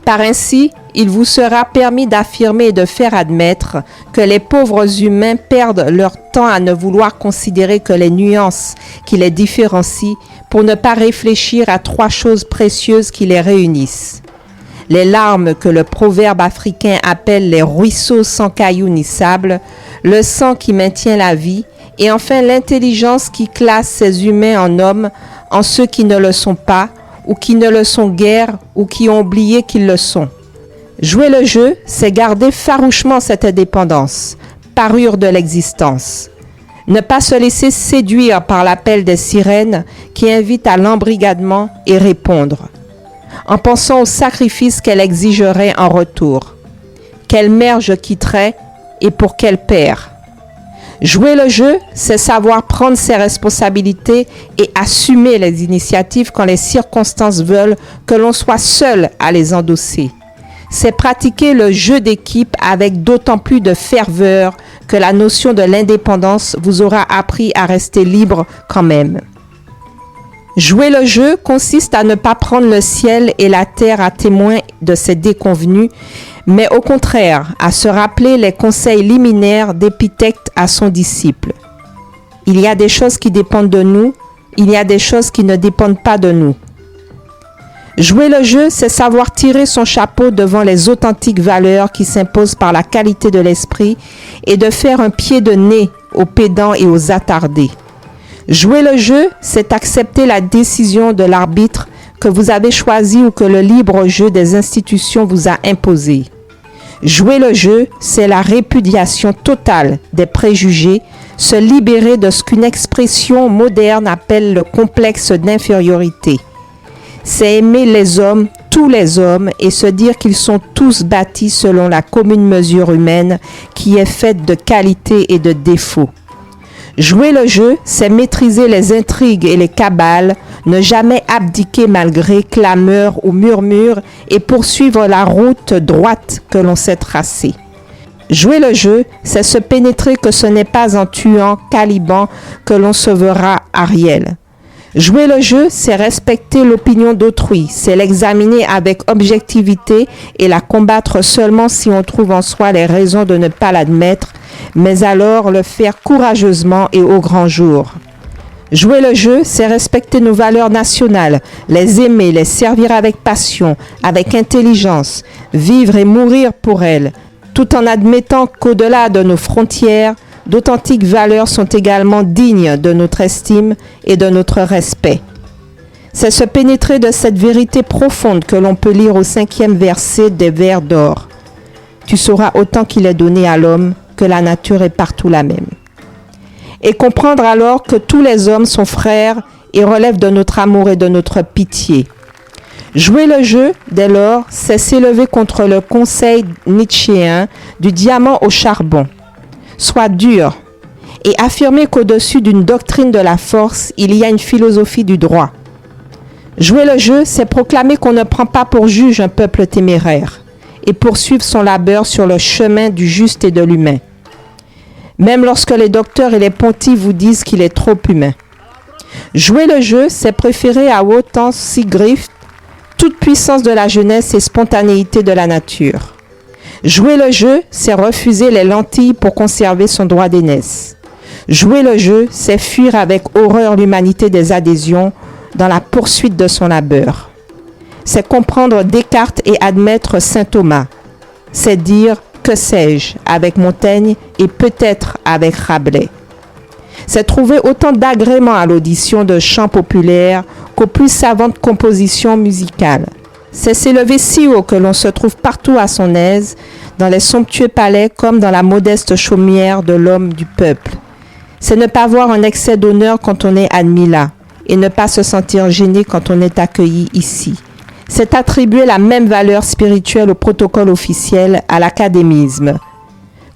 Par ainsi, il vous sera permis d'affirmer et de faire admettre que les pauvres humains perdent leur temps à ne vouloir considérer que les nuances qui les différencient pour ne pas réfléchir à 3 choses précieuses qui les réunissent. Les larmes que le proverbe africain appelle les ruisseaux sans cailloux ni sable, le sang qui maintient la vie et enfin l'intelligence qui classe ces humains en hommes, en ceux qui ne le sont pas ou qui ne le sont guère ou qui ont oublié qu'ils le sont. Jouer le jeu, c'est garder farouchement cette indépendance, parure de l'existence. Ne pas se laisser séduire par l'appel des sirènes qui invitent à l'embrigadement et répondre, en pensant au sacrifice qu'elle exigerait en retour. Quelle mère je quitterais et pour quel père? Jouer le jeu, c'est savoir prendre ses responsabilités et assumer les initiatives quand les circonstances veulent que l'on soit seul à les endosser. C'est pratiquer le jeu d'équipe avec d'autant plus de ferveur que la notion de l'indépendance vous aura appris à rester libre quand même. Jouer le jeu consiste à ne pas prendre le ciel et la terre à témoin de ces déconvenues, mais au contraire à se rappeler les conseils liminaires d'Épithète à son disciple. Il y a des choses qui dépendent de nous, il y a des choses qui ne dépendent pas de nous. Jouer le jeu, c'est savoir tirer son chapeau devant les authentiques valeurs qui s'imposent par la qualité de l'esprit et de faire un pied de nez aux pédants et aux attardés. Jouer le jeu, c'est accepter la décision de l'arbitre que vous avez choisi ou que le libre jeu des institutions vous a imposé. Jouer le jeu, c'est la répudiation totale des préjugés, se libérer de ce qu'une expression moderne appelle le complexe d'infériorité. C'est aimer les hommes, tous les hommes, et se dire qu'ils sont tous bâtis selon la commune mesure humaine qui est faite de qualités et de défauts. Jouer le jeu, c'est maîtriser les intrigues et les cabales, ne jamais abdiquer malgré clameurs ou murmures et poursuivre la route droite que l'on s'est tracée. Jouer le jeu, c'est se pénétrer que ce n'est pas en tuant Caliban que l'on sauvera Ariel. Jouer le jeu, c'est respecter l'opinion d'autrui, c'est l'examiner avec objectivité et la combattre seulement si on trouve en soi les raisons de ne pas l'admettre, mais alors le faire courageusement et au grand jour. Jouer le jeu, c'est respecter nos valeurs nationales, les aimer, les servir avec passion, avec intelligence, vivre et mourir pour elles, tout en admettant qu'au-delà de nos frontières, d'authentiques valeurs sont également dignes de notre estime et de notre respect. C'est se pénétrer de cette vérité profonde que l'on peut lire au 5e verset des Vers d'or. Tu sauras autant qu'il est donné à l'homme que la nature est partout la même. Et comprendre alors que tous les hommes sont frères et relèvent de notre amour et de notre pitié. Jouer le jeu, dès lors, c'est s'élever contre le conseil nietzschéen du diamant au charbon. Sois dur et affirmer qu'au-dessus d'une doctrine de la force, il y a une philosophie du droit. Jouer le jeu, c'est proclamer qu'on ne prend pas pour juge un peuple téméraire et poursuivre son labeur sur le chemin du juste et de l'humain. Même lorsque les docteurs et les pontifes vous disent qu'il est trop humain. Jouer le jeu, c'est préférer à Wotan Sigrift toute puissance de la jeunesse et spontanéité de la nature. Jouer le jeu, c'est refuser les lentilles pour conserver son droit d'aînesse. Jouer le jeu, c'est fuir avec horreur l'humanité des adhésions dans la poursuite de son labeur. C'est comprendre Descartes et admettre saint Thomas. C'est dire « que sais-je » avec Montaigne et peut-être avec Rabelais. C'est trouver autant d'agrément à l'audition de chants populaires qu'aux plus savantes compositions musicales. C'est s'élever si haut que l'on se trouve partout à son aise, dans les somptueux palais comme dans la modeste chaumière de l'homme du peuple. C'est ne pas avoir un excès d'honneur quand on est admis là, et ne pas se sentir gêné quand on est accueilli ici. C'est attribuer la même valeur spirituelle au protocole officiel, à l'académisme,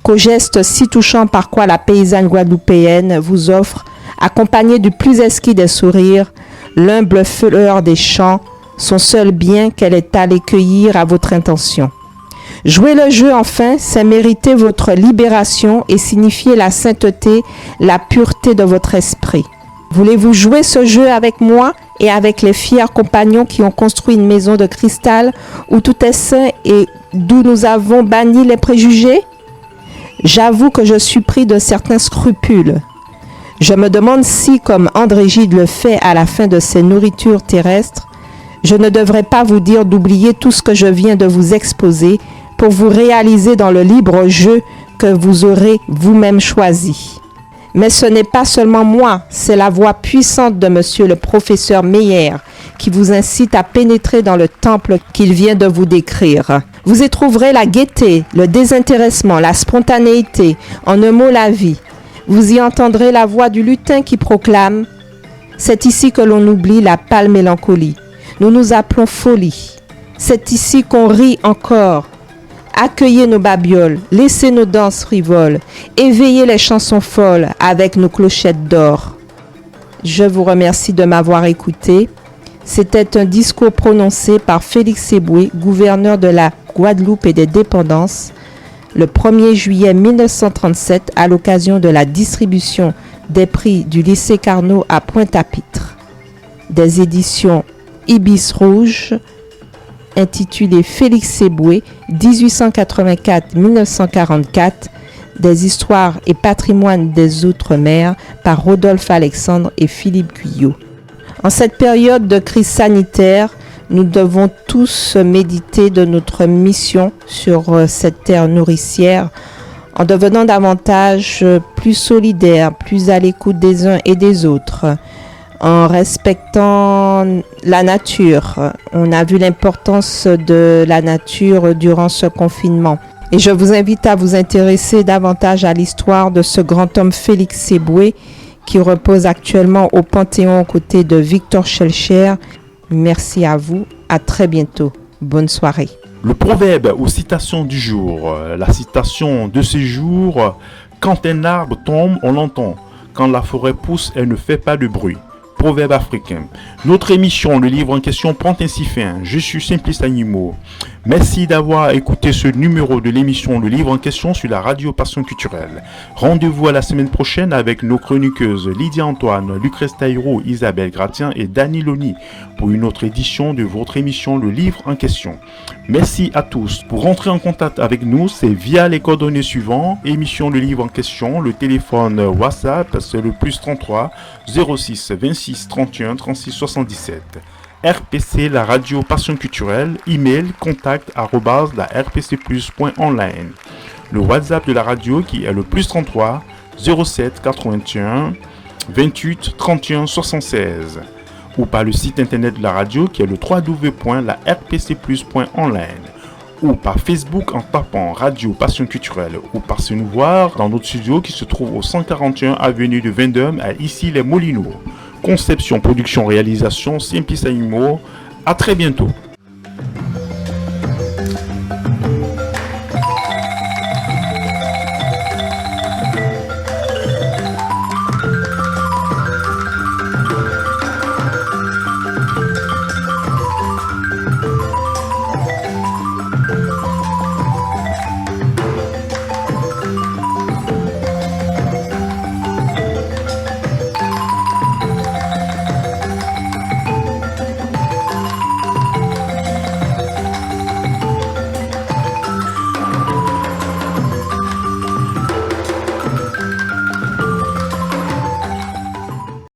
qu'au geste si touchant par quoi la paysanne guadeloupéenne vous offre, accompagnée du plus exquis des sourires, l'humble fleur des champs, son seul bien qu'elle est allée cueillir à votre intention. Jouer le jeu, enfin, c'est mériter votre libération et signifier la sainteté, la pureté de votre esprit. Voulez-vous jouer ce jeu avec moi et avec les fiers compagnons qui ont construit une maison de cristal où tout est saint et d'où nous avons banni les préjugés? J'avoue que je suis pris de certains scrupules. Je me demande si, comme André Gide le fait à la fin de ses nourritures terrestres, je ne devrais pas vous dire d'oublier tout ce que je viens de vous exposer pour vous réaliser dans le libre jeu que vous aurez vous-même choisi. Mais ce n'est pas seulement moi, c'est la voix puissante de monsieur le professeur Meyer qui vous incite à pénétrer dans le temple qu'il vient de vous décrire. Vous y trouverez la gaieté, le désintéressement, la spontanéité, en un mot la vie. Vous y entendrez la voix du lutin qui proclame « C'est ici que l'on oublie la pâle mélancolie. Nous nous appelons folie. C'est ici qu'on rit encore. Accueillez nos babioles, laissez nos danses frivoles, éveillez les chansons folles avec nos clochettes d'or. Je vous remercie de m'avoir écouté. C'était un discours prononcé par Félix Eboué, gouverneur de la Guadeloupe et des Dépendances, le 1er juillet 1937 à l'occasion de la distribution des prix du lycée Carnot à Pointe-à-Pitre. Des éditions Ibis Rouge, intitulé Félix Eboué, 1884-1944, des histoires et patrimoines des Outre-mer par Rodolphe Alexandre et Philippe Guyot. En cette période de crise sanitaire, nous devons tous méditer de notre mission sur cette terre nourricière en devenant davantage plus solidaires, plus à l'écoute des uns et des autres, en respectant la nature. On a vu l'importance de la nature durant ce confinement. Et je vous invite à vous intéresser davantage à l'histoire de ce grand homme Félix Eboué qui repose actuellement au Panthéon aux côtés de Victor Schœlcher. Merci à vous, à très bientôt. Bonne soirée. Le proverbe ou citation du jour. La citation de ce jour: quand un arbre tombe, on l'entend. Quand la forêt pousse, elle ne fait pas de bruit. Proverbe africain. Notre émission, le livre en question, prend ainsi fin. Je suis Simplice Animaux. Merci d'avoir écouté ce numéro de l'émission Le livre en question sur la radio Passion Culturelle. Rendez-vous à la semaine prochaine avec nos chroniqueuses Lydia Antoine, Lucrèce Taïro, Isabelle Gratien et Dani Loni pour une autre édition de votre émission Le livre en question. Merci à tous. Pour rentrer en contact avec nous, c'est via les coordonnées suivantes. Émission Le livre en question, le téléphone WhatsApp, c'est le +33 06 26 31 36 77. RPC, la radio Passion Culturelle, email contact@la-rpcplus.online. Le WhatsApp de la radio qui est le +33 07 81 28 31 76. Ou par le site internet de la radio qui est le www.la-rpcplus.online. Ou par Facebook en tapant Radio Passion Culturelle. Ou par se nous voir dans notre studio qui se trouve au 141 avenue de Vendôme à Issy-les-Moulineaux. Conception, production, réalisation, Simplice Animaux. À très bientôt.